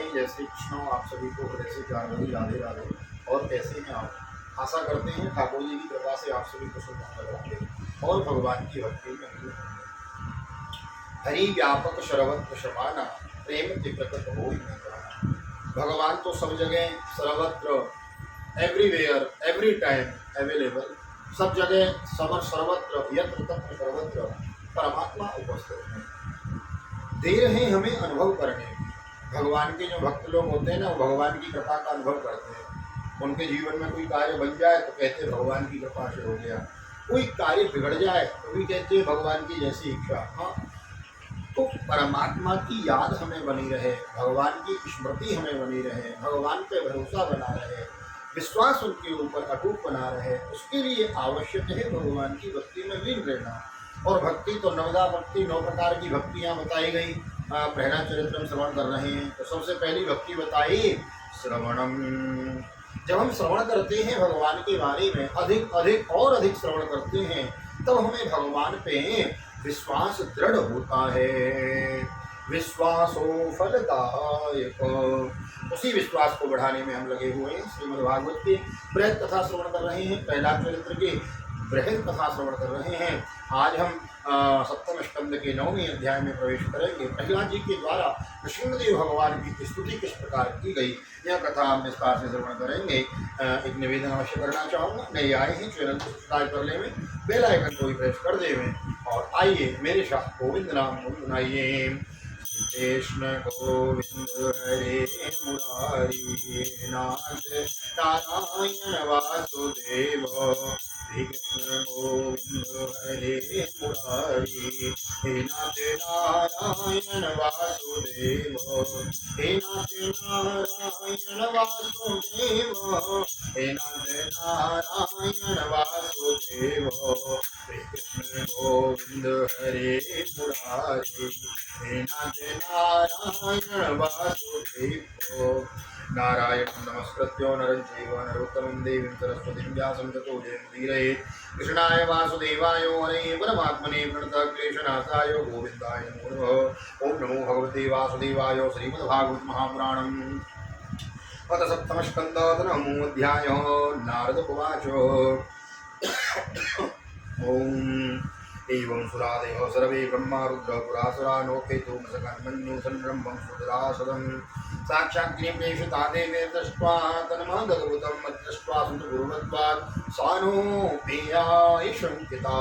हैं जय श्री कृष्ण। आप सभी को हृदय से प्यार भरी राधे राधे। और कैसे हैं आप? आशा करते हैं ठाकुर जी की कृपा से आप सभी कुशल मंगल होंगे और भगवान की भक्ति में होंगे। हरि व्यापक सर्वत्र समाना, प्रेम के प्रकट हो भगवान तो सब जगह सर्वत्र, एवरीवेयर, एवरी टाइम अवेलेबल, सब जगह सर्वत्र, यत्र तत्र सर्वत्र परमात्मा उपस्थित है। देर है हमें अनुभव करने की। भगवान के जो भक्त लोग होते हैं ना, वो भगवान की कृपा का अनुभव करते हैं। उनके जीवन में कोई कार्य बन जाए तो कहते हैं भगवान की कृपा से हो गया, कोई कार्य बिगड़ जाए तो भी कहते हैं भगवान की जैसी इच्छा। हाँ, तो परमात्मा की याद हमें बनी रहे, भगवान की स्मृति हमें बनी रहे, भगवान पे भरोसा बना रहे, विश्वास उनके ऊपर अटूट बना रहे, उसके लिए आवश्यक है भगवान की भक्ति में लीन रहना। और भक्ति तो नवदा भक्ति, 9 प्रकार की भक्तियाँ बताई गई। प्रहलाद चरित्र हम श्रवण कर रहे हैं तो सबसे पहली भक्ति बताई श्रवणम। जब हम श्रवण करते हैं भगवान के बारे में, अधिक अधिक और अधिक श्रवण करते हैं, तब हमें भगवान पे विश्वास दृढ़ होता है। विश्वासो फलदायक, उसी विश्वास को बढ़ाने में हम लगे हुए हैं। श्रीमद् भागवत के बृहद कथा श्रवण कर रहे हैं, प्रहलाद चरित्र के बृहद कथा श्रवण कर रहे हैं। आज हम सप्तम स्कंद के 9वें अध्याय में प्रवेश करेंगे। प्रहलाद जी के द्वारा नृसिंहदेव भगवान की स्तुति किस प्रकार की गई, यह कथा हम विस्तार से श्रवण करेंगे। एक निवेदन अवश्य करना चाहूँगा, नए आए हैं चैनल को सब्सक्राइब कर ले, बेल आइकन को भी प्रेस कर देवें और आइए मेरे साथ गोविंद नाम गुनगुनाइए। कृष्ण गोविंद हरे मुरारी, नाथ नारायण वासुदेव। कृष्ण गोविंद हरे मुरारी, हे नाथ नारायण वासुदेव, हे नाथ नारायण वासुदेव, हे नाथ नारायण वासुदेव। कृष्ण गोविंद हरे मुरारी, हे नाथ नारायण वासुदेव। नारायणं नमस्कृत्य नरं चैव नरोत्तमं देवीं सरस्वतीं व्यासं ततो जयमुदीरये। कृष्णाय वासुदेवाय हरये परमात्मने प्रणतक्लेशनाशाय गोविन्दाय नमो नमः। ओं नमो भगवते वासुदेवाय। श्रीमद्भागवत महापुराणम् अथ सप्तमस्कन्धः नवमोऽध्यायः। नारद उवाच ओम एवं सुरादेव सर्वे ब्रह्मा रुद्र पुरासुरा नोकेतु मसकन्मन्यु संरम्भं सुदरासदं साक्षाग्निप्रेषिता देवे दृष्ट्वा तन्महदद्भुतं मद्दृष्ट्वा सुतपूर्वत्वात् सानो पेयाय शंकिता।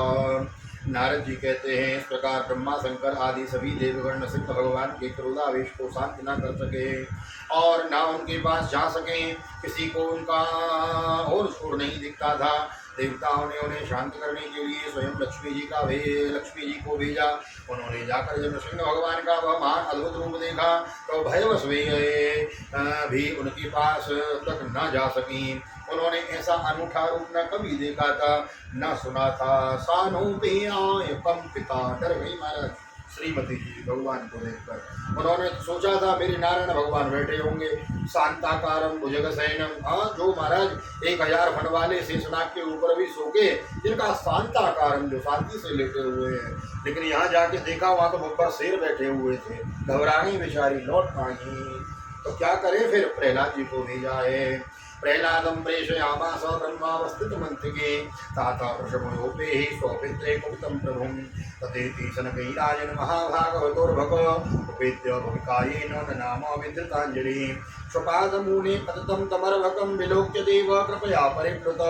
नारद जी कहते हैं, इस प्रकार ब्रह्मा शंकर आदि सभी देवगण नरसिंह भगवान के क्रोधावेश को शांत न कर सके और न उनके पास जा सके। किसी को उनका और छोड़ नहीं दिखता था। देवताओं ने उन्हें शांत करने के लिए स्वयं लक्ष्मी जी को भेजा। उन्होंने जाकर जब नृसिंह भगवान का वह महान अद्भुत रूप देखा तो भयवश वे गए, भी उनके पास तक न जा सकी। उन्होंने ऐसा अनूठा रूप न कभी देखा था, न सुना था। सानोपेयाय कंपिता, डर गई महाराज श्रीमती जी भगवान को देखकर। उन्होंने सोचा था मेरे नारायण भगवान बैठे होंगे, शांताकारम भुजगशयनम। हाँ, जो महाराज 1000 फन वाले शेषनाग के ऊपर भी सो के, जिनका शांताकारम, जो शांति से लेटे हुए हैं, लेकिन यहाँ जाके देखा वहाँ तो ऊपर शेर बैठे हुए थे। घबराई बेचारी, लौट आई। तो क्या करे फिर, प्रहलाद जी को भेजा है। प्रहलादं प्रेषयामास ब्रह्मावस्थितमन्त्रिके ताता वृषभयोपेहि स्वपित्रे कुपितं प्रभुं तथेति शनकैराजन् महाभागवतोर्भक उपेत्य भविकायेन ननाम विधृताञ्जलिः स्वपादमूले पतितं तमर्भकं विलोक्य देव कृपया परिप्लुत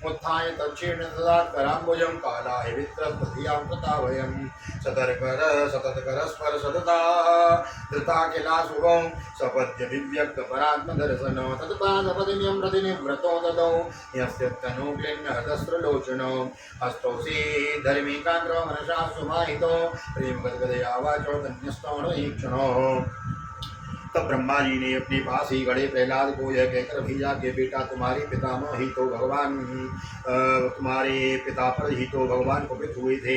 उत्थाय तच्छीर्ण तदा कराम्बुजं कालाय वित्रस्पधियां कृताभयं सततकरस्पर सतता धृता किलासुभं सपद्य दिव्यक्त परात्मदर्शन तत्पादपदिम्यं प्रतिनिव्रतो ददौ यस्य तनुक्लिन्न हृदस्रलोचनो हस्तौषि धर्मिकाग्रो मनसा सुमाहितो प्रेमगदगदया वाचो धन्यस्तौणीक्षणो। तब ब्रह्मा जी ने अपने पास ही खड़े प्रहलाद को यह कहकर भेजा कि बेटा, तुम्हारे पितामह ही तो भगवान, तुम्हारे पिता पर ही तो भगवान कुपित हुए थे।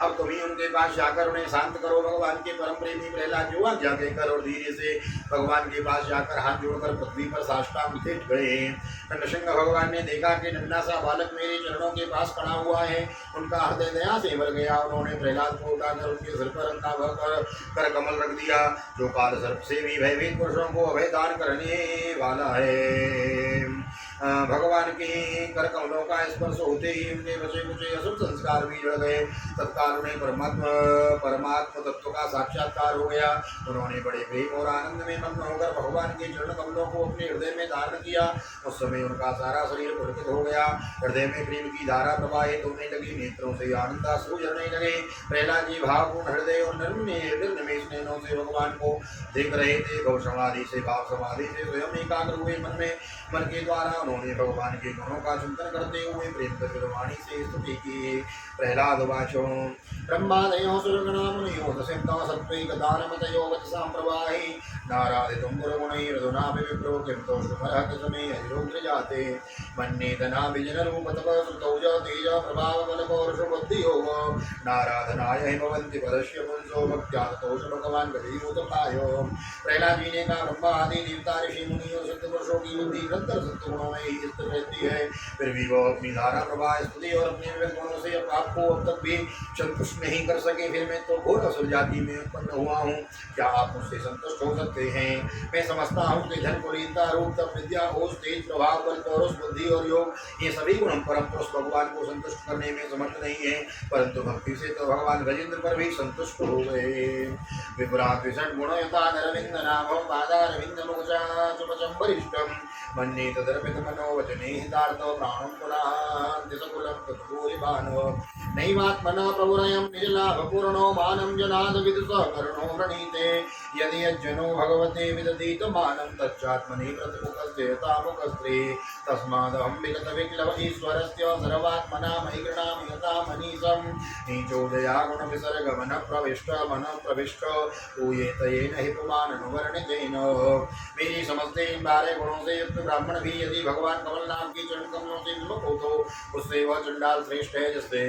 अब तुम ही उनके पास जाकर उन्हें शांत करो। भगवान के परम प्रेमी प्रहलाद जो आज्ञा कहकर और धीरे से भगवान के पास जाकर हाथ जोड़कर पृथ्वी पर साष्टांग लेट गए। नृसिंह भगवान ने देखा कि नन्हा सा बालक मेरे चरणों के पास खड़ा हुआ है। उनका हृदय दया से भर गया। उन्होंने प्रहलाद को उठाकर उनके सिर पर अपना कर कमल रख दिया, जो काल सर्प से भी भय भयभीत पुरुषों को अभय दान करने वाला है। भगवान के कर कमलों का स्पर्श होते ही उनके बचे कुछ अशुभ संस्कार भी जड़ गए। तत्काल उन्हें परमात्मा तत्व का साक्षात्कार हो गया। उन्होंने बड़े प्रेम और आनंद में मग्न होकर भगवान के चरण कमलों को अपने हृदय में धारण किया। उस समय उनका सारा शरीर पुलकित हो गया। हृदय में प्रेम की धारा प्रवाहित होने लगी। नेत्रों से आनंदाश्रु झरने लगे। प्रहलाद जी भावपूर्ण हृदय और निर्निमेष नयनों से भगवान को देख रहे थे। गौ समाधि से भाव समाधि से स्वयं एकाग्र हुए मन के द्वारा उन्होंने भगवान के गुणों का चिंतन करते हुए प्रेम कर वाणी से स्तुति की। प्रहलाद वाचो ब्रह्मादयो सुरगणा मुनियो दशंता सत्वैकदानमतयो वचसां प्रवाहि नारादितुं गुरुगुणैरधुनापि विप्रो किन्तोषमर्हत समे हरिरुद्र जाते मन्ये धनाभिजनरूप तपः सुतौज तेज प्रभावबलपौरुषबुद्धियोग नाराधनाय हिमवन्ति परस्य पुंसो भक्त्या ततोष भगवान् गतियूतपायो। प्रहलाद जी ने कहा, ब्रह्मा आदि देवता ऋषि मुनियों सिद्ध पुरुषों की बुद्धि निरंतर सत्य गुणों में ही स्थिर रहती है, फिर भी वो अपनी धारा प्रवाह स्तुति और अपने विवेक गुणों से आपको अब तक भी संतुष्ट नहीं कर सके। फिर मैं तो घोर असुर जाति में उत्पन्न हुआ हूँ, क्या आप मुझसे संतुष्ट हो सकते हैं? मैं समझता हूँ कि धन कुलीनता रूप तप विद्या ओज तेज प्रभाव बल पौरुष बुद्धि और योग ये सभी गुण परम पुरुष भगवान को संतुष्ट करने में समर्थ नहीं है, परंतु भक्ति से तो भगवान गजेंद्र पर भी संतुष्ट हो गए। विपरात विषण गुणयुता नरविंद नामो पादारविंद मुखजा चुपचंबरिष्टम मन्ये तदर्पित मनोवचने हितार्थो प्राणं पुनः दिशकुलं तत्पूरिभानो नैवात्मना प्रभुरयं निजलाभपूर्णो मानं जनाद विदुषः करुणो वृणीते यदि यज्जनो भगवते विदधीत मानं तच्चात्मनि प्रतिमुखस्य तामुखस्त्रे तस्मादहं विगतविक्लव ईश्वरस्य सर्वात्मना मयि गृह्णामि यथामनीशं नीचोदया गुणविसर्गमनः प्रविष्ट तूयेत येन हि पुमाननुवर्णितेन। मेरी समझते इन 12 गुणों से युक्त ब्राह्मण भी यदि भगवान कमलनाथ की चरण कमलों से विमुख हो तो उससे वह चंडाल श्रेष्ठ है, जिससे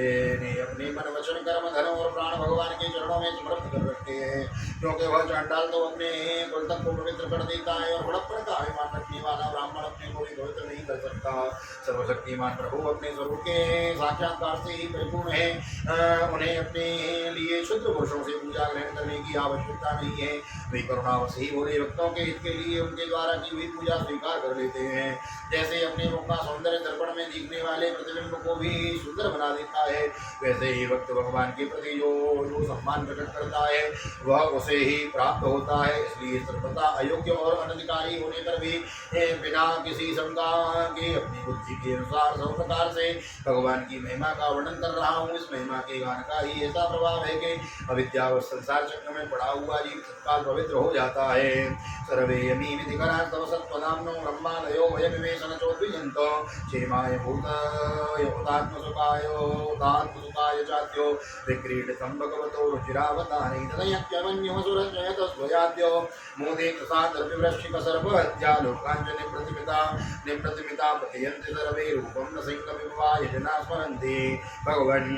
अपने मन वचन कर्म धन और प्राण भगवान के चरणों में समर्पित कर रखते हैं। क्योंकि वह चंडाल तो अपने कुल तक को पवित्र कर देता है और बड़प्पन का अभिमान रखने वाला ब्राह्मण अपने को भी पवित्र नहीं कर सकता। सर्वशक्तिमान प्रभु अपने स्वरूप के साक्षात्कार से ही परिपूर्ण है। उन्हें अपने लिए शुद्ध पुरुषों से पूजा ग्रहण करने की आवश्यकता नहीं है। वे करुणावश ही भोले भक्तों के हित के लिए उनके द्वारा की हुई पूजा स्वीकार कर लेते हैं। जैसे अपने मुख का सौंदर्य दर्पण में दिखने वाले प्रतिबिंब को भी सुंदर बना देता है, वैसे ही भक्त भगवान के प्रति जो सम्मान प्रकट करता है वह उसे ही प्राप्त होता है। इसलिए सर्वथा अयोग्य और अनधिकारी होने पर भी बिना किसी शंका के अपनी बुद्धि के अनुसार सब प्रकार से भगवान की महिमा का वर्णन कर रहा हूँ। इस महिमा के गान का ही ऐसा प्रभाव है कि अविद्या और संसार चक्र में पड़ा हुआ जीव तत्काल पवित्र हो जाता है। सर्वे यमी विधिकरा तव सत्वनाम्नो ब्रह्मादयो वयमिमेषन चोद्विजन्तो क्षेमाय भूताय उदात्मसुखाय चात्यो विक्रीडितं भगवतो रुचिरावतारे तदयत्यमन्योऽसुरजयतस्वयाद्यो मोदे प्रसादर्विवृश्चिक सर्वहत्या लोकाञ्च निप्रतिमिता पतयन्ति सर्वे रूपं न सिंहविभवाय जना स्मरन्ति। भगवन्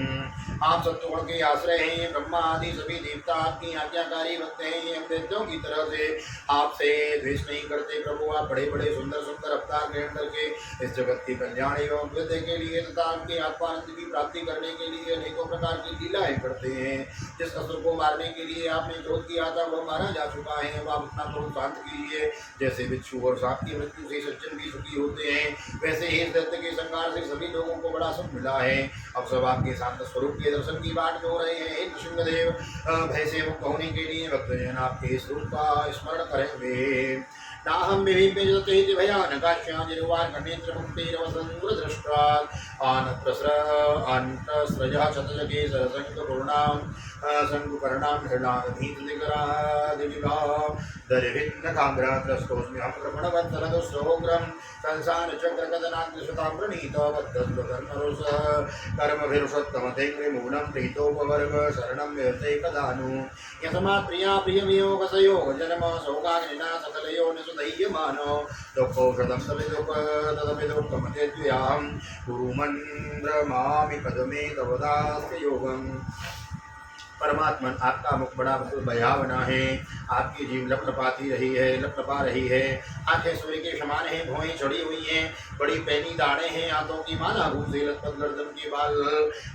आप सत्वगुण के आश्रय हैं। ब्रह्मा आदि सभी देवता आपकी आज्ञाकारी भक्त हैं। ये हम दैत्यों की तरह से आपसे द्वेष नहीं करते। प्रभु आप बड़े बड़े सुंदर सुंदर अवतार ग्रहण करके इस जगत के कल्याण एवं अभ्युदय के लिए तथा आपके आत्मानंद की प्राप्ति करने के लिए अनेकों प्रकार की लीलाएं करते हैं। जिस असुर को मारने के लिए आपने क्रोध किया था वह मारा जा चुका है। अब आप अपना क्रोध शांत कीजिए। जैसे बिच्छू और सांप की मृत्यु से सज्जन भी सुखी होते हैं, वैसे ही इस दैत्य के संहार से सभी लोगों को बड़ा सुख मिला है। अब सब आपके शांत स्वरूप के दर्शन की बात हो रहे हैं। हे नृसिंहदेव, भय से मुक्त होने के लिए भक्तजन आपके स्वरूप का स्मरण करेंगे। नाहं विभिन्नजते भयानकाश्याजिर्वान् कनेत्रमुक्तिरवसङ्गदृष्ट्वा आनत्रस्रजः शतजगे सरसङ्गपूर्णां शङ्कुकर्णां हृणागधीतदिगरादिविभां दरिभिन्नकाम्रात्रस्तोऽस्म्यहं कृपणवत्सलदुःसहोग्रं संसारचक्रकदनाग्निशतां प्रणीतबद्धस्वकर्मरुषः कर्मभिरुषोत्तमतेङ्ग्रिमूलं प्रीतोपवर्ग शरणं व्यते कदानु यस्मात् प्रिया प्रियवियोगसयोगजन्म शोकाग्निना सकलयो निसुदह्यमानो दुःखौषधं तदपि दुःखमतेऽहं गुरुमन्त्रमामि पदमे तव दास्य योगम्। परमात्मन आपका मुख बड़ा भयावना है, आपकी जीभ लपलपाती रही है, लपलपा रही है, आंखें सूर्य के समान हैं, भौहें चढ़ी हुई हैं, बड़ी पैनी दाढ़ें हैं, हाथों की माला भूसे लटपट, गर्दन के बाल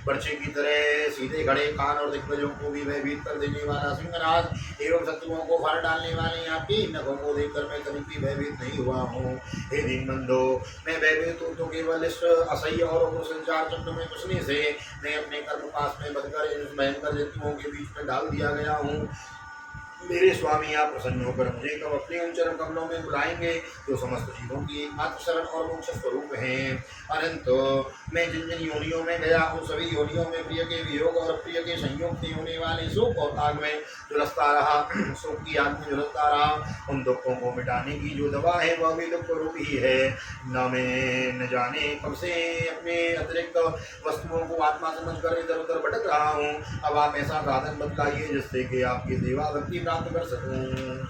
बर्छे की तरह सीधे खड़े, कान और दिग्गजों को भी भयभीत कर देने वाला सिंहराज एवं शत्रुओं को फाड़ डालने वाले आपकी नखों को देखकर मैं कभी भी भयभीत नहीं हुआ हूँ। हे दीनबंधो, मैं भयभीत हूँ तो केवल इस असह्य और संचार चक्र में घुसने से मैं अपने कर्म पास में बदकर इन भयंकर जंतुओं के बीच में डाल दिया गया हूँ। मेरे स्वामी आप प्रसन्न होकर मुझे कब अपने उन चरण कमलों में बुलाएंगे जो समस्त जीवों की एकमात्र शरण और मोक्ष स्वरूप हैं। अनंत मैं जिन जिन योनियों में गया उन सभी योनियों में प्रिय के वियोग और प्रिय के संयोग से होने वाले शोक और आग में झुलसता रहा, शोक की आग में झुलसता रहा। उन दुखों को मिटाने की जो दवा है वह भी दुख रूप ही है। न मैं न जाने कब से अपने अतिरिक्त वस्तुओं को आत्मा समझकर इधर उधर भटक रहा हूँ। अब आप ऐसा साधन बतलाइए जिससे कि आपकी सेवा भक्ति प्राप्त कर सकूं।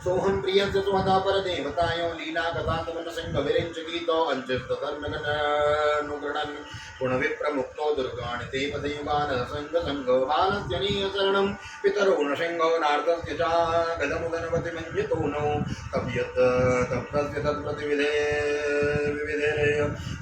सोहम प्रियं च स्वदा पर देवतायों लीला कथांत मन संग विरिंच गीतो अंचित धर्मगन अनुगणन गुण विप्र मुक्तो दुर्गाणिते पदयुगान संग संग बालस्यनीय शरणं पितरो न संगो नार्दस्य च गदमुदनवति मन्यतो नो तप्यत तप्तस्य तत्प्रतिविधे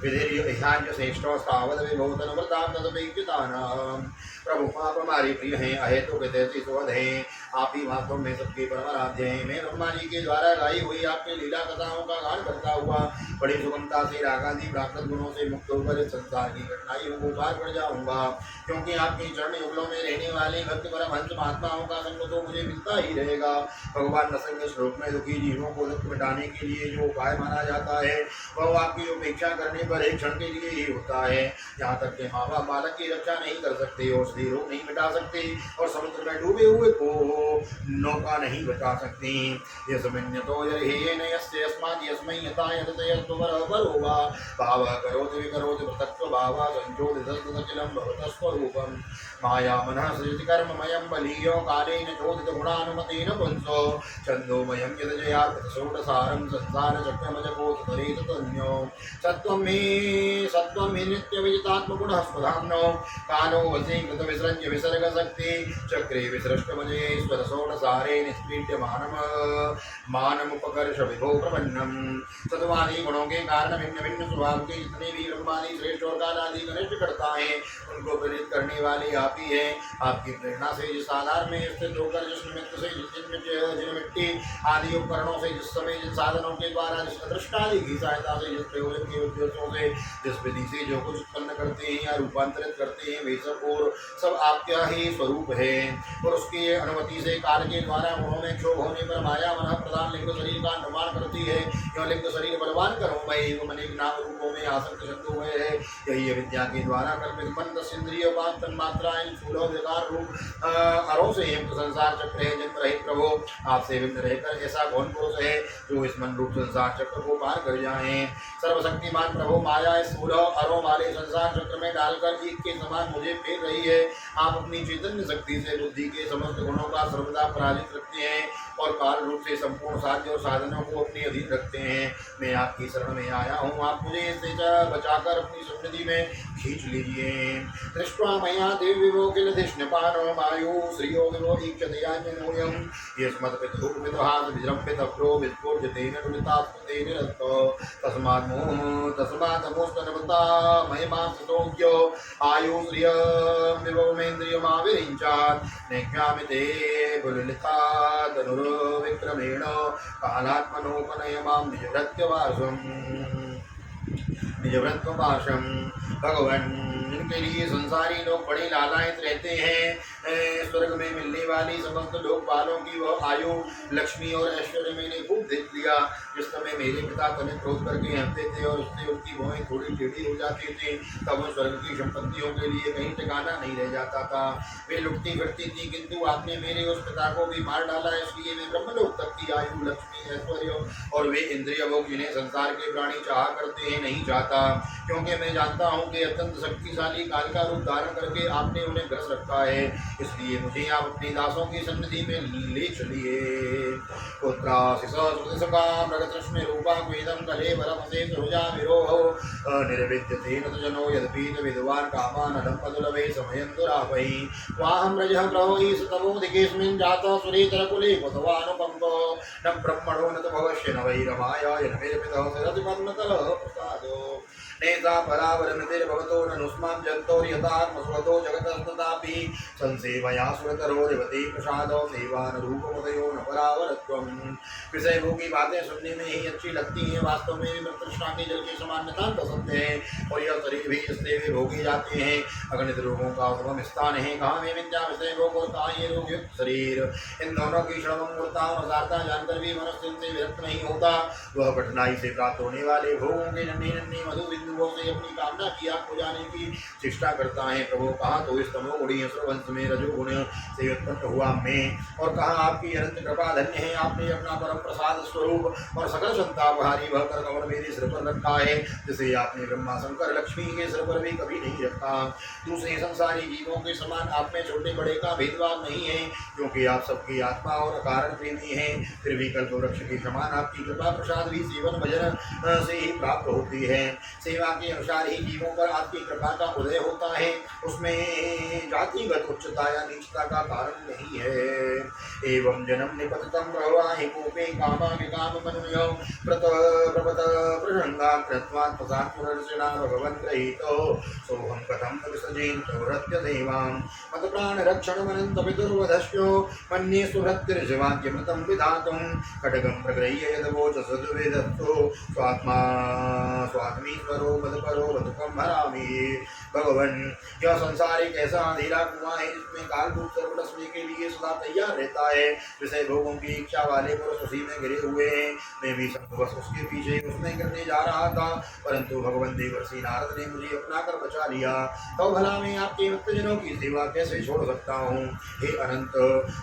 विधेर्य इहान्य श्रेष्ठो स्थावद विभूतन व्रतां तदपेक्षितानां। प्रभु आप हमारे प्रिय हैं, अहेतु कहते सुवध हैं, आप ही वास्तव में सबके परमाराध्य हैं। मैं ब्रह्मा जी के द्वारा गाई हुई आपके लीला कथाओं का गान करता हुआ बड़ी सुगमता से रागादि प्राकृत गुणों से मुक्त होकर इस संसार की कठिनाइयों को पार कर जाऊंगा, क्योंकि आपके चरण युगलों में रहने वाले भक्त परमहंस महात्माओं का संग तो मुझे मिलता ही रहेगा। भगवान नसंग श्लोक में दुखी जीवों को दुख मिटाने के लिए जो उपाय माना जाता है वह आपकी उपेक्षा करने पर एक क्षण के लिए ही होता है। यहाँ तक के माँ बाप बालक की रक्षा नहीं कर सकते, औषधि रोग नहीं मिटा सकते और समुद्र में डूबे हुए को नौका नहीं बचा सकती। यस्मिन्यतो यर्हेन यस्य यस्मात् यस्मै यथा यतते यस्तु वरवरो वा भावः करोति विकरोति पृथक्त्व भावः संचोदितस्तदखिलं भवतस्वरूपम्। माया मनः सृजति कर्ममयं बलीयो कालेन चोदितगुणानुमतेन पुंसो छन्दोमयं यदजयार्पतषोडसारं संसारचक्रमजगोत्तरेत तन्यो सत्त्वं मे नित्यविजितात्मगुणः स्वधाम्नो कालो वशी कृतविसृज्य विसर्गशक्ति चक्रे विसृष्टमजेश्वरषोडसारे निष्पीड्यमानमुपकर्ष विभो प्रपन्नम्। सत्वादि गुणों के कारण भिन्न भिन्न स्वभाव के जितने भी ब्रह्मादि श्रेष्ठ और कालादि घनिष्ठ करता है उनको प्रेरित करने वाले आप ही हैं। आपकी प्रेरणा से जिस आधार में स्थित होकर जिस निमित्त से जिन मिट्टी आदि उपकरणों से जिस समय जिन साधनों के द्वारा जिस अदृष्टादि की सहायता से जिस प्रयोजन के उद्देश्यों से जिस विधि से जो कुछ उत्पन्न करते हैं या रूपांतरित करते हैं वे सब आपका ही स्वरूप है। और उसकी अनुमति से काल के द्वारा गुणों में क्षोभ होने पर माया मन प्रधान लिंग शरीर का निर्माण करती है। यह लिंग शरीर बलवान करो मैं एवं अनेक नाम रूपों में आसक्त शत्रु हुए है। यही विद्या के द्वारा कल्पित मन दस इंद्रिय पांच तन्मात्रा इन स्थूल विकार रूप अरों से युक्त संसार चक्र है। जन्म रहित प्रभु आपसे भिन्न रहकर ऐसा कौन पुरुष है जो इस मन रूप संसार चक्र को पार कर जाए। सर्वशक्तिमान प्रभु माया इस स्थूल अरों वाले संसार चक्र में डालकर एक के समान मुझे फेर रही है। आप अपनी चैतन्य शक्ति से बुद्धि के समस्त गुणों का सर्वदा पराजित रखते हैं और काल रूप से संपूर्ण साध्य और साधनों को अपने अधीन रखते हैं। मैं आपकी शरण में आया हूँ, आप मुझे इससे बचाकर अपनी समृद्धि में खींच लीजिए। दृष्ट्वा मया देव विभो किल धिष्णपानो मायु श्रियो विभो ईक्षतयान्यनूयं यस्मत्पितुर्पितहास विजृम्भितप्रो विस्फोर्जतेन लुलितास्पतेन रत्तो तस्मात् मोस्तनवता महिमांसतोऽज्ञो आयु श्रियं विभो मेन्द्रियमाविरिञ्चात् नेक्ष्यामि बुललिता धनुर्विक्रमेण कालात्मनोपनय मां निजव्रत्वपाशं। भगवान इनके लिए संसारी लोग बड़े लालायित रहते हैं। स्वर्ग में मिलने वाली समस्त लोकपालों की वह आयु लक्ष्मी और ऐश्वर्य मैंने खूब देख लिया। जिस समय मेरे पिता तनिक क्रोध करके हंसते थे और उससे उनकी भौहें थोड़ी टेढ़ी हो जाती थी तब उन स्वर्ग की संपत्तियों के लिए कहीं ठिकाना नहीं रह जाता था। वे लुटती फिरती थी, किंतु आपने मेरे उस पिता को भी मार डाला। इसलिए मैं ब्रह्मलोक तक की आयु लक्ष्मी ऐश्वर्य और वे इंद्रिय भोग जिन्हें संसार के प्राणी चाह करते हैं नहीं चाहता, क्योंकि मैं जानता हूँ कि अत्यंत शक्तिशाली काल का रूप धारण करके आपने उन्हें ग्रस रखा है। इसलिए मुझे आप अपने दासों की सन्निधि में ले चलिए। पुत्राशिष का मृगतृष्ण रूपा क्वेदं कलेवरमसे सुजा विरोह निर्विद्यते न जनो यद्पीत विद्वान् कामानलं पदुलभे समयन्तुरापै वाहं रजः प्रवहि सुतमोदिकेऽस्मिन् जातः सुरेतरकुले कुतवानुकम्पो न ब्रह्मणो न च भवष्य न वै रमायाय न मेरपितः सरतिमन्नतः प्रसादो नेता परावरमतिर्भवतो ननुस्मां जन्तोर्यथात्मस्वतो जगतस्तथापि संसेवया सुरतरो रेवती प्रसादो सेवानुरूपमतयो न परावरत्वम् विषय भोगी बातें सुनने में ही अच्छी लगती हैं, वास्तव में भी तृष्णा के जल के समान नितांत पसंद है और यह शरीर भी इससे भी भोगे जाते हैं। अगणित रोगों का उद्गम स्थान है, कहाँ में विद्या विषय भोग और कहाँ ये रोग युक्त शरीर। इन दोनों की श्रवणता और सारता जानकर भी मनुष्य इनसे विरक्त नहीं होता। वह कठिनाई से प्राप्त होने वाले भोगों के नन्ही नन्ही मधु बिंदुओं से अपनी कामना की आग हो जाने की चेष्टा करता है। प्रभु कहाँ तो इस तमोगुणी वंश में रजोगुण से उत्पन्न हुआ मैं, और कहाँ आपकी अनंत कृपा धन्य है। आपने अपना परम प्रसाद स्वरूप और सकल संतापहारी भरकर कमल मेरे सिर पर रखा है, जिसे आपने ब्रह्मा शंकर लक्ष्मी के सिर पर भी कभी नहीं रखा। दूसरे संसारी जीवों के समान आप में छोटे बड़े का भेदभाव नहीं है, क्योंकि आप सबकी आत्मा और कारण प्रेमी हैं। फिर भी कल्प वृक्ष के समान आपकी कृपा प्रसाद भी सेवन भजन से ही प्राप्त होती है। सेवा के अनुसार ही जीवों पर आपकी कृपा का उदय होता है, उसमें जातिगत उच्चता या नीचता का कारण नहीं है। एवं जन्म निपततम प्रवाहि कूपे कामा विकाम मनुयो प्रपत प्रसंगा कृत्वात् प्रसात्पुरर्षिणा भगवन् गृहीतो सोहं कथं विसृजेन प्रवृत्य देवां मत प्राण रक्षणमनन्त पितुर्वधस्यो मन्ये सुहृत्तिर्जवाक्यमृतं विधातुं खड्गं प्रगृह्य यदवोच सद्वेदस्तु स्वात्मा स्वात्मीश्वरो मदपरो बदुकं भरामि। भगवन् यह संसार एक ऐसा अंधेरा कुआं है जिसमें कालरूप सर्प डसने के लिए सदा तैयार रहता है। विषय भोगों की इच्छा वाले पुरुष उसी में घिरे हुए हैं। मैं भी बस उसके पीछे उसमें करने जा रहा था, परंतु भगवान देवर्षि नारद ने मुझे अपना कर बचा लिया। तो भला मैं आपके भक्तजनों की सेवा कैसे छोड़ सकता हूँ। हे अनंत,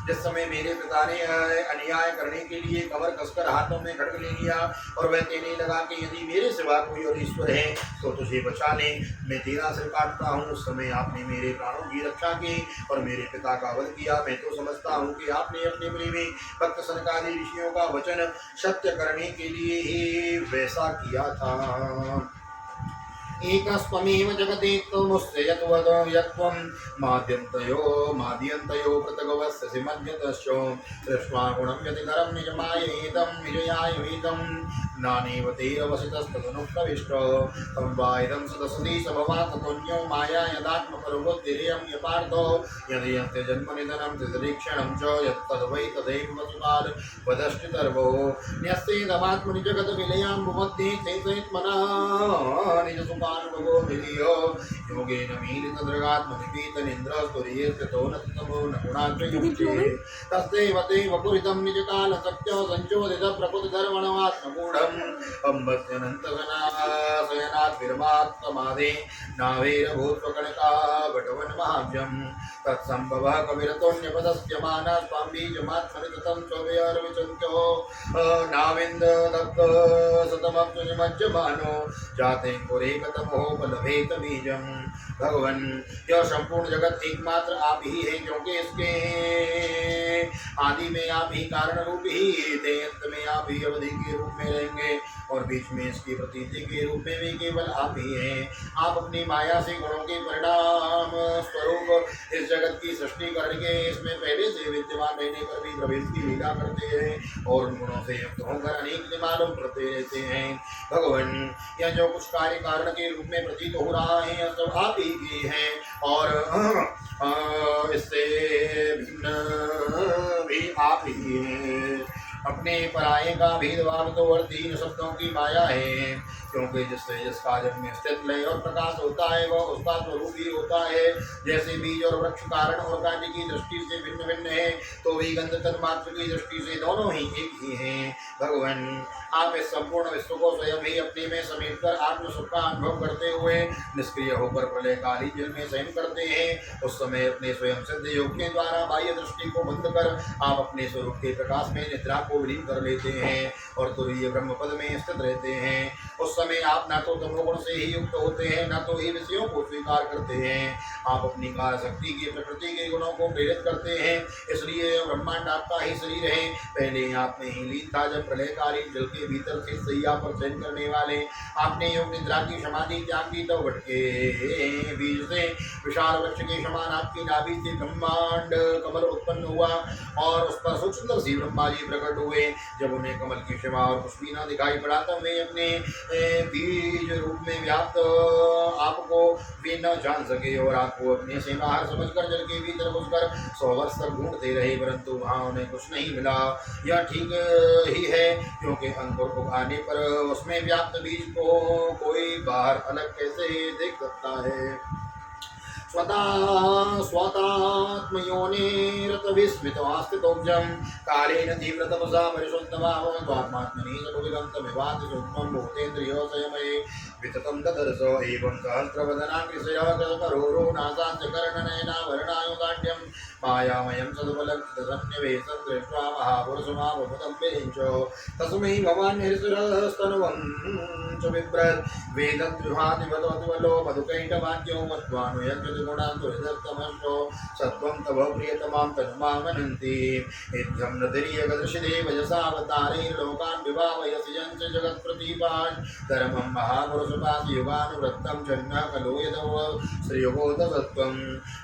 जिस समय मेरे पिता ने अन्याय करने के लिए कमर कसकर हाथों में खड्ग ले लिया और वह कहने लगा कि यदि मेरे सिवा कोई और ईश्वर है तो तुझे बचा ले, मैं तेरा सिर काटता हूँ, उस समय आपने मेरे प्राणों की रक्षा की और मेरे पिता का वध किया। मैं तो समझता हूँ कि आपने अपने प्रेमी भक्त सनकादि ऋषियों का वचन सत्य करने के लिए ही वैसा किया था। एकस्त्वमेव जगदेकमुस्य यत्वदो यत्त्वं माद्यन्तयो पृथगवस्यसि मध्यतश्च दृष्ट्वा गुणं यतिधरं निजमायेदं निजयायुधं नानेव तेरवसितस्तदनुप्रविष्ट तं वा इदं सदसति सभवाततोऽन्यो माया यदात्मपरबुद्धिरियं यपार्थो यदि जन्मनिधनं त्रिदरीक्षणं च यत्तद्वै तदैव वसुमान् वदष्टितर्वो न्यस्तेदमात्मनि जगद्विलयां भुमध्ये चैतयित्मनः निजसुपा अनुभवो मिलियो योगेन मीलितदृगात्मनिपीतनिन्द्रस्तुर्येऽस्थितो न तमो न गुणाग्रयुक्ते तस्यैव ते वपुरितं निजकालसत्यो सञ्चोदितप्रकृतिधर्मणमात्मगूढम् अम्बस्यनन्तगणाशयनाद्विर्मात्तमादे नावेरभूत्वकणका वटवन्महाभ्यं तत्सम्भवः कविरतोऽन्यपदस्य मानः स्वां बीजमात्मनि ततं स्वव्यर्विचन्त्यो नाविन्ददत्त सतमप्तुनिमज्जमानो जाते पुरेकतमोपलभेत बीजं। भगवन् यह संपूर्ण जगत एकमात्र आप ही है, क्योंकि इसके आदि में आप ही कारण रूप ही थे, अंत में आप ही अवधि के रूप में रहेंगे और बीच में इसकी प्रतीति के रूप में भी केवल आप ही हैं। आप अपनी माया से गुणों के परिणाम स्वरूप इस जगत की सृष्टि करके इसमें पहले से विद्यमान रहने पर भी प्रवेश की लीला करते हैं और उन गुणों से युक्त होकर अनेक मालूम करते रहते हैं। भगवान यह जो कुछ कार्य कारण के रूप में प्रतीत हो रहा है यह सब आप ही की है और इससे भिन्न भी आप ही हैं। अपने पराये का भेदभाव तो और तीन शब्दों की माया है, क्योंकि जिससे जिस कार्य में स्थित लय और प्रकाश होता है वह उसका स्वरूप ही होता है। जैसे बीज और वृक्ष कारण और कार्य की दृष्टि से भिन्न भिन्न है, तो भी गंध तन्मात्र की दृष्टि से दोनों ही एक ही हैं। भगवान आप इस संपूर्ण विश्व को स्वयं ही अपने में समेटकर आत्म सुख का अनुभव करते हुए निष्क्रिय होकर प्रलयकाली जल में शयन करते हैं। उस समय अपने स्वयं सिद्ध योग के द्वारा बाह्य दृष्टि को बंद कर आप अपने स्वरूप के प्रकाश में निद्रा को विलीन कर लेते हैं और तुरीय ब्रह्म पद में स्थित रहते हैं। उस समय आप न तो तमोगुण से ही युक्त होते हैं, न तो ही विषयों को स्वीकार करते हैं। आप अपनी कार शक्ति की प्रकृति के गुणों को प्रेरित करते हैं, इसलिए ब्रह्मांड आपका ही शरीर है। पहले आप में ही लीन था, जब प्रलयकारी जल के भीतर से सैया पर शयन करने वाले आपने योग निद्रा की समाधि त्याग की, तब भटके बीज से विशाल वृक्ष के समान आपकी नाभि से ब्रह्मांड कमल उत्पन्न हुआ और उस पर सुंदर सी ब्रह्मा जी प्रकट हुए। जब उन्हें कमल की शिवा और पुष्पी न दिखाई पड़ा, तब वे अपने बीज रूप में व्याप्त आपको वे न जान सके और आपको अपने से बाहर समझकर जल के भीतर घुसकर 100 वर्ष तक ढूंढते रहे, परंतु वहाँ उन्हें कुछ नहीं मिला। यह ठीक ही है, क्योंकि अंकुर उगाने पर उसमें व्याप्त बीज को कोई बाहर अलग कैसे देख सकता है। स्वतात्मयोनिरतविस्मितवास्तितोऽब्जं कालेन तीव्रतपसा परिशुद्धभावत्वात्मात्मनि सकुविदं तमिवाति सूक्ष्मं भूतेन्द्रियो संयमये विततं ददर्श एवं सहस्रवदनाग्रिशयकरोरो नासास्य कर्णनयनाभरणायुधाढ्यं मायामयं सदुपलक्षितसन्निवेशं दृष्ट्वा महापुरुषमावभूतं विरिञ्चो तस्मै भवान् हरिसुरस्तनुवं च बिभ्रत् वेदद्विभातिवलो मधुकैटवाक्यो मध्वानुयज्ञगुणान्तुरिदत्तमश्रो सत्त्वं तव प्रियतमां तनुमामनन्ति इत्थं नतिर्यगदृशिदेव यसावतारैर्लोकान् विभावयसि यं च जगत्प्रदीपान् धर्मं महापुरुषपादियुगानुवृत्तं चन्न खलु यदव श्रियुगोदसत्त्वं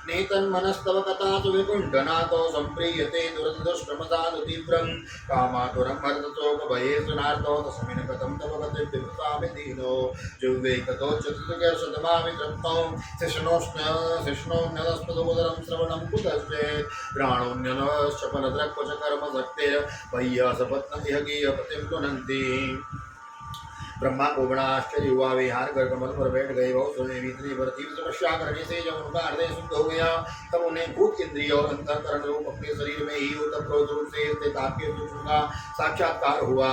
नेतन्मनस्तव कथासु विकुण्ठनाथो सम्प्रीयते दुरदुष्टमसादु तीव्रं कामातुरं हरतोपभयेषु नार्थो तस्मिन् कथं तव गतिर्विभुतामि दीनो जुह्वैकतो चतुर्गर्षतमावितृप्तौ शिष्णोन्नदस्पदोदरं श्रवणं कुतश्चेत् प्राणोन्यनश्च फलद्रक्वच कर्मशक्तिर्बह्यसपत्नमिह गीयपतिं पुनन्ति। ब्रह्मा को बड़ा आश्चर्य हुआ। वे हार कर कमल पर बैठ गए। बहुत समय बीतने पर तीव्र तपस्या करने से जब उनका हृदय शुद्ध हो गया, तब उन्हें भूत इंद्रिय और अंतःकरण रूप अपने शरीर में ही ओतप्रोत रूप से स्थित आपके सूक्ष्म का साक्षात्कार हुआ।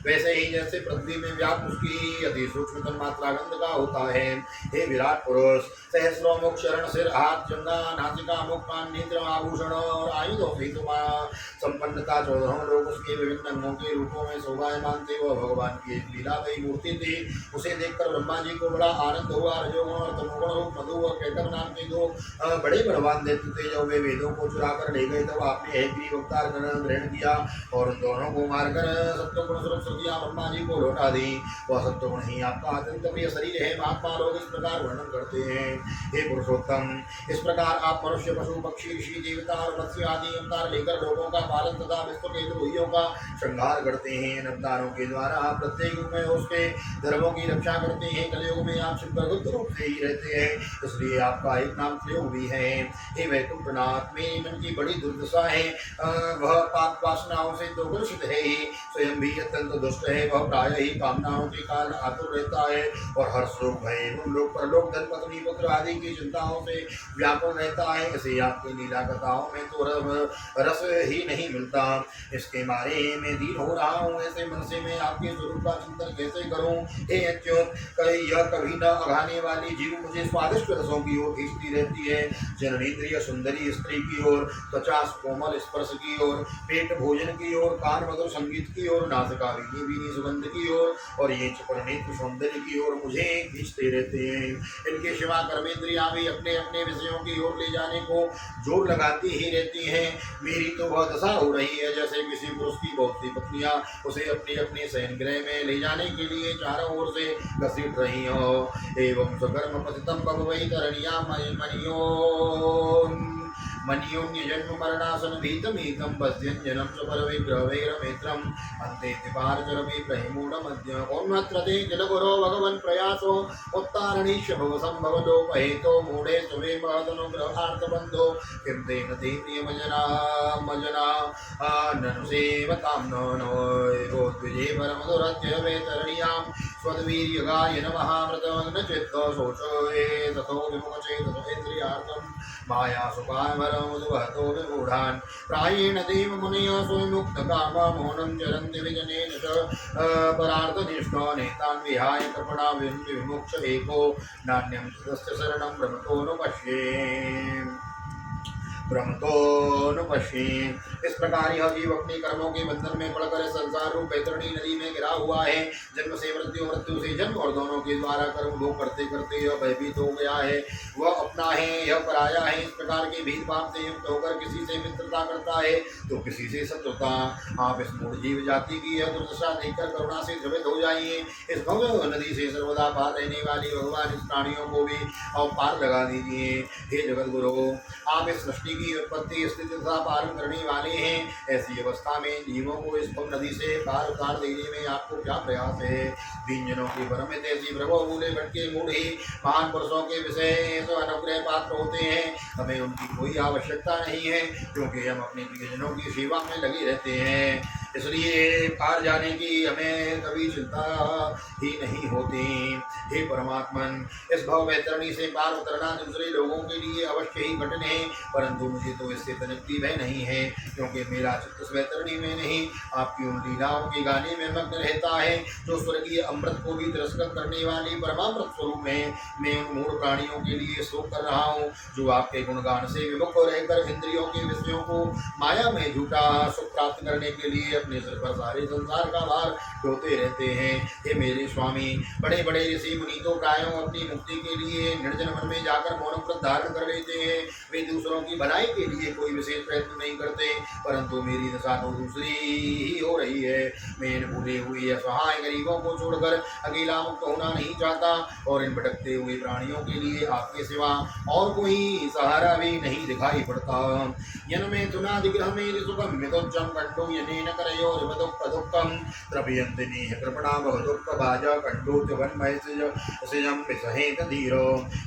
वैसे ही जैसे पृथ्वी में व्याप्त उसकी अति सूक्ष्म तन्मात्रा गंध का होता है। हे विराट पुरुष, सहस्रों मुख, शरण, सिर, हाथ, जंगा, नासिका, मुख, कान, नेत्र, आभूषण और आयुधों से संपन्नता 14 लोग उसके विभिन्न अंगों के रूपों में शोभायमान थे। वह भगवान की एक लीला मूर्ति थी। उसे देखकर ब्रह्मा जी को बड़ा आनंद हुआ। रजोगुण और तमोगुण रूप मधु और कैटभ नाम के 2 बड़े बलवान दैत्य थे। जब वे वेदों को चुरा कर ले गए, तब आपने हैग्रीव अवतार ग्रहण किया और उन दोनों को मारकर सत्वगुण स्वरूप श्रुतियां ब्रह्मा जी को लौटा दी। वह सत्वगुण ही आपका अत्यंत प्रिय शरीर है। महात्मा लोग इस प्रकार वर्णन करते हैं। हे पुरुषोत्तम, इस प्रकार आप मनुष्य, पशु, पक्षी, ऋषि, देवता और मत्स्य आदि अवतार लेकर लोगों का पालन तथा विश्व के द्रोहियों का संहार करते हैं। इन अवतारों के द्वारा आप प्रत्येक युग में उसके धर्मों की रक्षा करते हैं। कलयुग में आप शुद्ध रूप से ही रहते हैं, इसलिए आपका एक नाम त्रियोग भी है। हे वैकुंठनाथ, मेरे मन की बड़ी दुर्दशा है। वह पाप वासनाओं से तो ग्रसित है ही, स्वयं भी अत्यंत दुष्ट है। वह प्रायः ही कामनाओं के कारण आतुर रहता है और हर सुख भय उन लोग परलोक, धन, पत्नी, पुत्र आदि की चिंताओं से व्याकुल रहता है। इसे आपकी लीला कथाओं में तो रस ही नहीं मिलता। इसके मारे मैं दीन हो रहा हूँ। ऐसे मन से मैं आपके स्वरूप का चिंतन कैसे करूं? हे अच्युत, यह कभी न अघाने वाली जीव मुझे स्वादिष्ट रसों की ओर खींचती रहती है। जननेन्द्रिय सुंदरी स्त्री की ओर, त्वचा कोमल स्पर्श की ओर, पेट भोजन की ओर, कान मधुर संगीत की ओर, नासिका बीनी बीनी सुगंध की ओर और ये चपर नेत्र सौंदर्य की ओर मुझे खींचते रहते हैं। इनके सिवा कर्मेंद्रियां भी अपने अपने विषयों की ओर ले जाने को जोर लगाती ही रहती हैं। मेरी तो वह दशा हो रही है जैसे किसी पुरुष की बहुत सी पत्नियां उसे अपने अपने शयन गृह में ले जाने के लिए चारों ओर से घसीट रही हो। एवं स्वकर्म पतितम भगवई करणिया मनियोन्य जन्म मरणासन भीतमीतम पश्यंजनम सुपर विग्रह वैरमेत्रम अन्ते तिपारचरमे प्रहिमूढ़ मध्य ओन्मत्रते जलगुरो भगवन् प्रयासो उत्तारणीश भव संभव लोपहेतो मूढ़े सुवे महदनुग्रहार्थबन्धो किं तेन ते प्रियमजना ननु सेवतां नो गोद्विजे परमधुरत्य वेतरणीयां स्वद्वीर्यगाय नमः मृतमग्न चित्त शोचये तथो विमुखचेतसो इन्द्रियार्थं माया सुखामरं मधुवहतो विगूढान् प्रायेण देव मुनयः स्वविमुक्तकामा मौनं चरन्ति विजनेन च परार्थनिष्ठो नेतान् विहाय कृपणा विमुक्ष एको नान्यं तस्य शरणं भ्रमतोनुपश्ये। इस प्रकार यह जीव अपने कर्मों के बंधन में पड़कर संसार रूप बैतरणी नदी में गिरा हुआ है। जन्म से मृत्यु, मृत्यु से जन्म और दोनों के द्वारा कर्म भोग करते करते यह भयभीत हो गया है। वह अपना है, यह पराया है। इस प्रकार के भेदभाव से युक्त होकर किसी से मित्रता करता है तो किसी से शत्रुता। आप इस मूढ़ जीव जाति की यह दुर्दशा देखकर करुणा से द्रवित हो जाइए। इस भव्य नदी से सर्वदा पार रहने वाली भगवान इस प्राणियों को भी अब पार लगा दीजिए। हे जगत गुरु, आप इस सृष्टि की उत्पत्ति, स्थिति तथा पालन करने वाले हैं। ऐसी अवस्था में जीवों को इस भव नदी से पार उतार देने में आपको क्या प्रयास है? दीन जनों की परमित ऐसी प्रभु भूले भटके मूढ़ ही महान पुरुषों के विषय तो अनुग्रह पात्र होते हैं। हमें उनकी कोई आवश्यकता नहीं है, क्योंकि हम अपने प्रियजनों की सेवा में लगे रहते हैं। इसलिए पार जाने की हमें कभी चिंता ही नहीं होती। हे परमात्मन, इस भव वैतरणी से पार उतरना दूसरे लोगों के लिए अवश्य ही कठिन है, परंतु मुझे तो इससे तनिक भी भय नहीं है, क्योंकि मेरा चित्त इस वैतरणी में नहीं आपकी उन लीलाओं के गाने में मग्न रहता है, जो स्वर्गीय अमृत को भी तिरस्कृत करने वाली परमामृत स्वरूप है। मैं उन मूढ़ प्राणियों के लिए शोक कर रहा हूँ, जो आपके गुणगान से विमुख रहकर इंद्रियों के विषयों को माया में झूठा सुख प्राप्त करने के लिए अपने सिर पर सारे संसार का भार ढोते रहते हैं। हे मेरे स्वामी, बड़े बड़े ऋषि मुनि तो प्रायों अपनी मुक्ति के लिए निर्जन वन में जाकर मौन व्रत धारण कर लेते हैं। वे दूसरों की भलाई के लिए कोई विशेष प्रयत्न नहीं करते, परंतु मेरी दशा तो दूसरी ही हो रही है। मैं इन भूले हुए असहाय गरीबों को छोड़कर अकेला मुक्त होना नहीं चाहता, और इन भटकते हुए प्राणियों के लिए आपके सिवा और कोई सहारा भी नहीं दिखाई पड़ता। यन में तुनादिग्रह में सुखम मितोच्चम कंडो यनेन करयोर दुःखम द्रव्यन्ति नेह कृपणा बहुदुःख भाजा कंडो च वन्मय सिजं विसहेत धीरो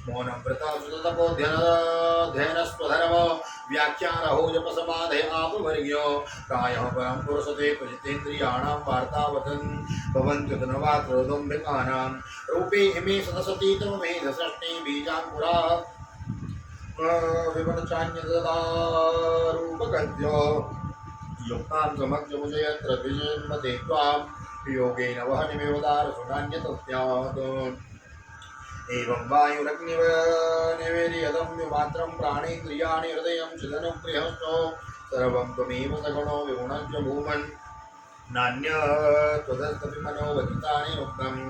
मौनं व्रता सुतपोध्ययन स्वधर्म व्याख्यारहो जप समाधे आप वर्ग्यो प्रायः परम पुरुषते तुजितेन्द्रियाणां वार्तावतन् भवन्ति धनवात्रोदुम्बिकानां रूपे इमे सदसति तव मेध सृष्टि बीजाङ्कुरा विवनचान्यतदा रूपगद्यो युक्तां समग्रमुजयत्र द्विजन्मते त्वां योगेन वहनिमेवदार सुनान्यतस्यात् एवं वायुरग्निव निवेदयदं विमात्रं प्राणेन्द्रियाणि हृदयं चिदनुगृहस्थो सर्वं त्वमेव सगुणो विगुणञ्च भूमन् नान्यत्वदस्तपि मनोवचितानि उक्तम्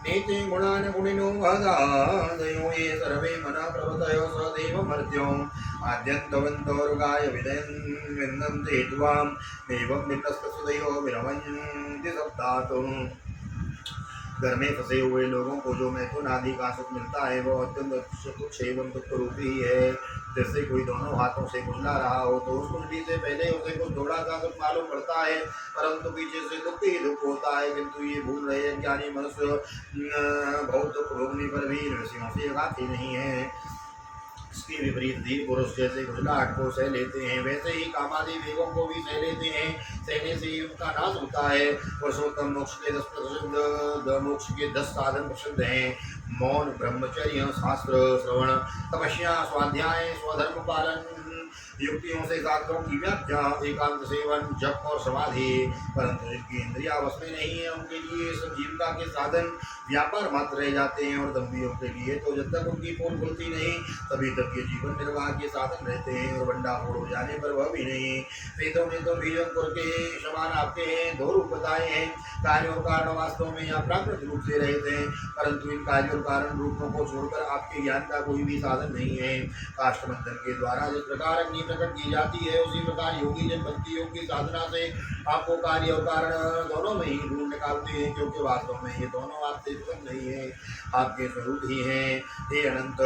नेते गुणान् गुणिनो हदादयो ये सर्वे मना प्रभृतयो सदैव मर्त्यो आद्यन्तवन्तोरुगाय विन्दन्ते त्वां देवं विन्नस्तसुदयो विरमन्ति सप्तातो। घर में फंसे हुए लोगों को जो मैथुन आदि का सुख मिलता है वो अत्यंत तुच्छ एवं दुख रूपी है। जैसे कोई दोनों हाथों से कुंडला रहा हो तो उस कुंडली से पहले उसे कुछ थोड़ा सा दुख मालूम पड़ता है, परंतु पीछे से दुख ही दुख होता है। किंतु ये भूल रहे ज्ञानी मनुष्य बहुत दुख भोगने पर भी ऋषियों से आते नहीं है। इसके विपरीत धीर पुरुष जैसे गुजराट को सह लेते हैं, वैसे ही कामादि वेगों को भी सह लेते हैं। सहने से ही उनका नाश होता है। पुरुषोत्तम मोक्ष के 10 साधन प्रसिद्ध हैं। मौन, ब्रह्मचर्य, शास्त्र श्रवण, तपस्या, स्वाध्याय, स्वधर्म पालन, युक्तियों से शास्त्रों की व्याख्या, एकांत सेवन, जप और समाधि। परंतु जिनकी इंद्रिया वश में नहीं है उनके लिए सब जीविका के साधन व्यापार मात्र रह जाते हैं, और दम्भियों के लिए तो जब तक उनकी पोल खुलती नहीं तभी तक ये जीवन निर्वाह के साधन रहते हैं, और भंडाफोड़ हो जाने पर वह भी नहीं। वेदों ने तो बीजपुर के समान आपके हैं 2 रूप बताए हैं। कार्य और कारण वास्तव में या प्राकृत रूप से रहते हैं, परंतु इन कार्य और कारण रूपों को छोड़कर आपके ज्ञान का कोई भी साधन नहीं है। काष्ठबंधन के द्वारा जिस प्रकार अग्नि प्रकट की जाती है, उसी प्रकार योगी जन भक्ति योग की साधना से आपको कार्य और कारण दोनों में ही ढूंढ निकालते हैं, क्योंकि वास्तव में ये दोनों आपसे पृथक नहीं है, आपके स्वरूप ही हैं। हे अनंत,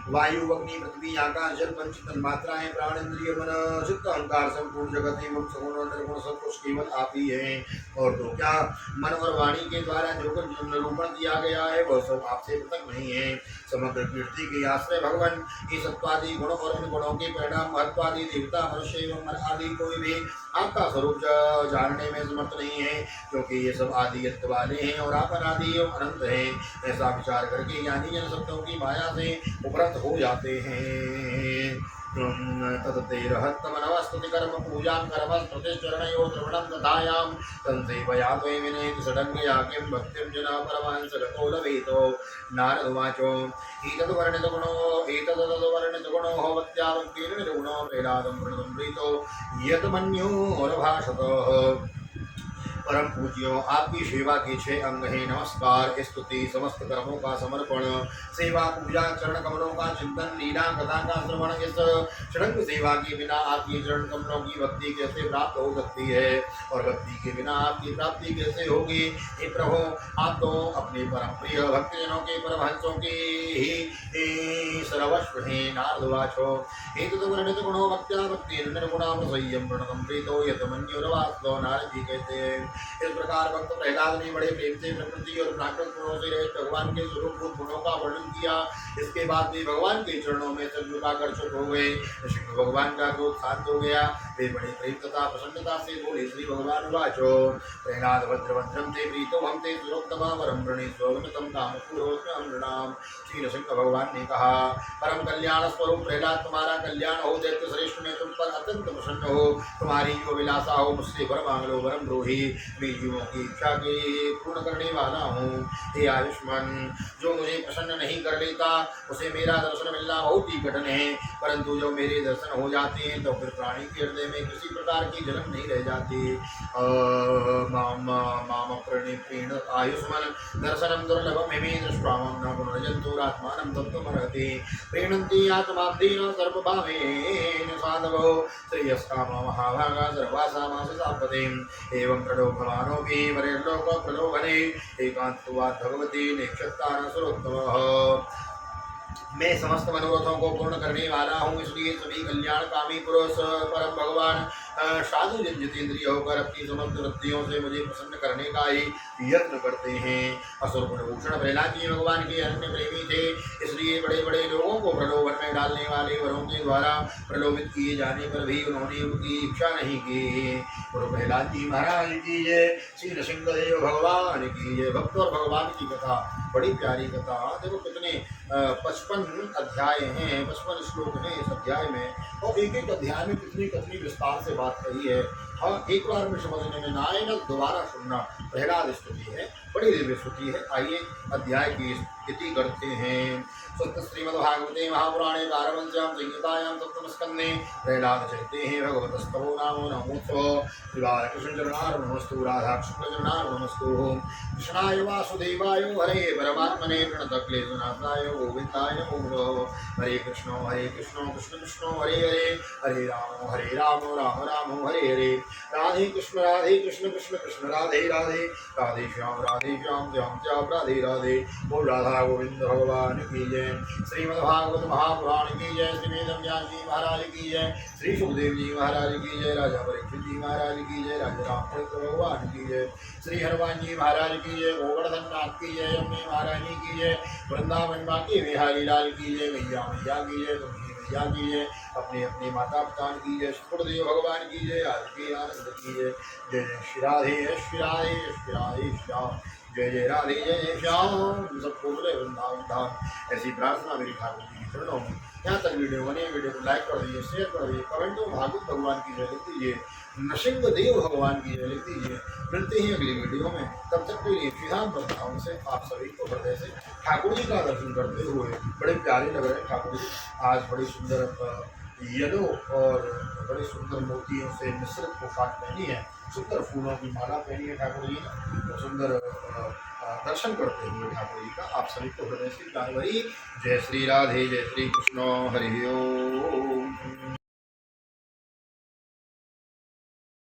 वायु, अग्नि, पृथ्वी, आकाश, जल, पंच तन्मात्राएं, प्राण, इंद्रिय, मन, चित्त, अहंकार, संपूर्ण जगत एवं सगुण और निर्गुण सब कुछ केवल आप ही हैं। और तो क्या, मन और वाणी के द्वारा जो कुछ निरूपण किया गया है वह सब आपसे पृथक नहीं है। समग्र कीर्ति के आश्रय भगवान, ये सत्वादि गुण और इन गुणों के परिणाम महत्व आदि देवता मनुष्य एवं मन आदि कोई भी आपका स्वरूप जानने में समर्थ नहीं है, क्योंकि ये सब आदि अंत वाले हैं और आप अनादि एवं अनंत हैं। ऐसा विचार करके ज्ञानी जन शब्दों की माया से उपरत हो जाते हैं। तत्तेरहत्तमनवस्तुति कर्म पूजा कर्म स्तुतिश्चरणयोः श्रवणं तथायां तन्सेवया त्वयि विनेति षडङ्गया किं भक्तिं जना परमांसगतो लभेतो। नारद उवाचो एतद्वर्णितगुणो भवत्या भक्तेन निर्गुणो प्रह्लादं प्रणतं प्रीतो यद्मन्योरभाषत। परम पूज्यो, आपकी सेवा के 6 अंग हैं नमस्कार, स्तुति, समस्त कर्मों का समर्पण, सेवा, पूजा, चरण कमलों का चिंतन, लीला कथा का श्रवण। इस षडंग सेवा के बिना आपकी चरण कमलों की भक्ति कैसे प्राप्त हो सकती है और भक्ति के बिना आपकी प्राप्ति कैसे होगी। हे प्रभु, आप तो अपने परम प्रिय भक्तजनों के परमहंसों के ही सर्वस्व हैं। नारदवाचो एतद्वर्णित गुणो भक्त्या भक्ति निर्गुणा प्रसय्यम प्रणतम प्रीतो यतमन्युरवास्तो। नारद जी कहते हैं, इस प्रकार भक्त प्रहलाद ने बड़े प्रेम से प्रकृति और प्राकृत गुणों से रहित भगवान के स्वरूप गुणों का वर्णन किया। इसके बाद वे भगवान के चरणों में सिर झुकाकर चुप हो गए। श्री भगवान का क्रोध शांत हो गया। वे बड़े प्रेम तथा प्रसन्नता से बोले, श्री भगवान वाचो प्रहलाद भद्रभद्रम ते प्रीतो हम ते सुरोत्तमा वरम प्रणीतम कामपूर्वोत्तम नृणाम। श्री नृसिंह भगवान ने कहा, परम कल्याण स्वरूप प्रहलाद, तुम्हारा कल्याण हो। दैत्य श्रेष्ठ में तुम पर अत्यंत प्रसन्न हो। तुम्हारी जो विलासा हो, मुझसे वर मांग लो, वरम द्रोही, मैं जीवों की इच्छा के पूर्ण करने वाला हूँ। हे आयुष्मान, जो मुझे प्रसन्न नहीं कर लेता उसे मेरा दर्शन मिलना बहुत ही कठिन है, परंतु जो मेरे दर्शन हो जाते हैं तो फिर प्राणी के हृदय में किसी प्रकार की जलन नहीं रह जाती। माम प्रणिप्रीण आयुष्मान दर्शनम दुर्लभम हिमे दृष्ट्वा मम न पुनर्जन्तुरात्मानं तत्त्वमर्हति। प्रीणन्ति आत्माब्धेन सर्वभावेन साधवो श्रेयस्कामो महाभागा सर्वासामासु साम्प्रते। एवं प्रलोभमानोऽपि वरेर्लोक प्रलोभने एकांतवाद भगवती नेक्षत्ता न सुरोत्तमः। मैं समस्त मनोरथों को पूर्ण करने वाला हूँ, इसलिए सभी कल्याणकामी पुरुष परम भगवान साधु जन जितेंद्रिय होकर अपनी समस्त वृत्तियों से मुझे प्रसन्न करने का ही यत्न करते हैं। असुर गुणभूषण प्रहलाद जी भगवान के अनन्य प्रेमी थे, इसलिए बड़े बड़े लोगों को प्रलोभन में डालने वाले वरों के द्वारा प्रलोभित किए जाने पर भी उन्होंने उनकी इच्छा नहीं की। गुरु प्रहलाद जी महाराज की जय, श्री नृसिंहदेव भगवान की जय। भक्त और भगवान की कथा बड़ी प्यारी कथा। देखो कितने 55 अध्याय हैं, 55 श्लोक हैं इस अध्याय में, और एक एक अध्याय में कितनी कितनी विस्तार से बात कही है। हाँ, एक बार में समझने में ना आए ना दोबारा सुनना। प्रहलाद स्तुति है, बड़ी दिव्य स्तुति है। आइए अध्याय की स्थिति करते हैं। सत्य श्रीमद्भागवते महापुराणे पारमहंस्यां संहितायां सप्तमस्कन्धे प्रहलाद चरिते हैं भगवतस्तवो नाम नमोत्सव। श्री बालकृष्ण चरणार्पणमस्तु, राधाकृष्ण चरणार्पणमस्तु। कृष्णाय वासुदेवाय हरे परमात्मने प्रणतक्लेशनाशाय गोविन्दाय नमो नमः। हरे कृष्ण कृष्ण कृष्ण हरे हरे, हरे राम राम हरे हरे। राधे कृष्ण कृष्ण कृष्ण राधे राधे, राधे श्याम श्याम श्याम राधे राधे। बोल राधा गोविंद भगवान की जय। श्रीमद्भागवत महापुराण की जय। श्री वेद व्यास जी महाराज की जय। श्री सुखदेव जी महाराज की जय। राजा परीक्षित जी महाराज की जय। राजा रामचंद्र भगवान की जय। श्री हनुमान जी महाराज की जय। गोवर्धन नाथ की जय। अम्बे महारानी की जय। वृंदावन बाकी बिहारी लाल की जय। मैया मैया की जय। तुलसी मैया की जय। अपने अपने माता पिता की जय। सुखदेव भगवान की जय। आज के आनंद की जय। जय जय श्री राधे श्री राधे श्री राधे श्याम। जय जय राधे जय जय श्याम। सबको बोले वृंदावन धाम। ऐसी प्रार्थना मेरी ठाकुर जी की चरणों में। यहाँ तक वीडियो बने, वीडियो को लाइक कर दीजिए, शेयर कर दीजिए, कमेंट में भागवत भगवान की जय लिख दीजिए, नृसिंहदेव भगवान की जय लिख दीजिए। मिलते हैं अगली वीडियो में, तब तक के लिए श्रीधाम वृंदावन से आप सभी को हृदय से ठाकुर जी का दर्शन करते हुए बड़े प्यारे लग रहे ठाकुर जी। आज बड़ी सुंदर येलो और बड़े सुंदर मोतियों से मिश्रित पोशाक पहनी है, सुंदर फूलों की माला पहनी है ठाकुर जी ने, तो सुंदर दर्शन करते हुए ठाकुर जी का आप सभी को हृदय से प्यार भरी जय श्री राधे, जय श्री कृष्ण, हरि ओम।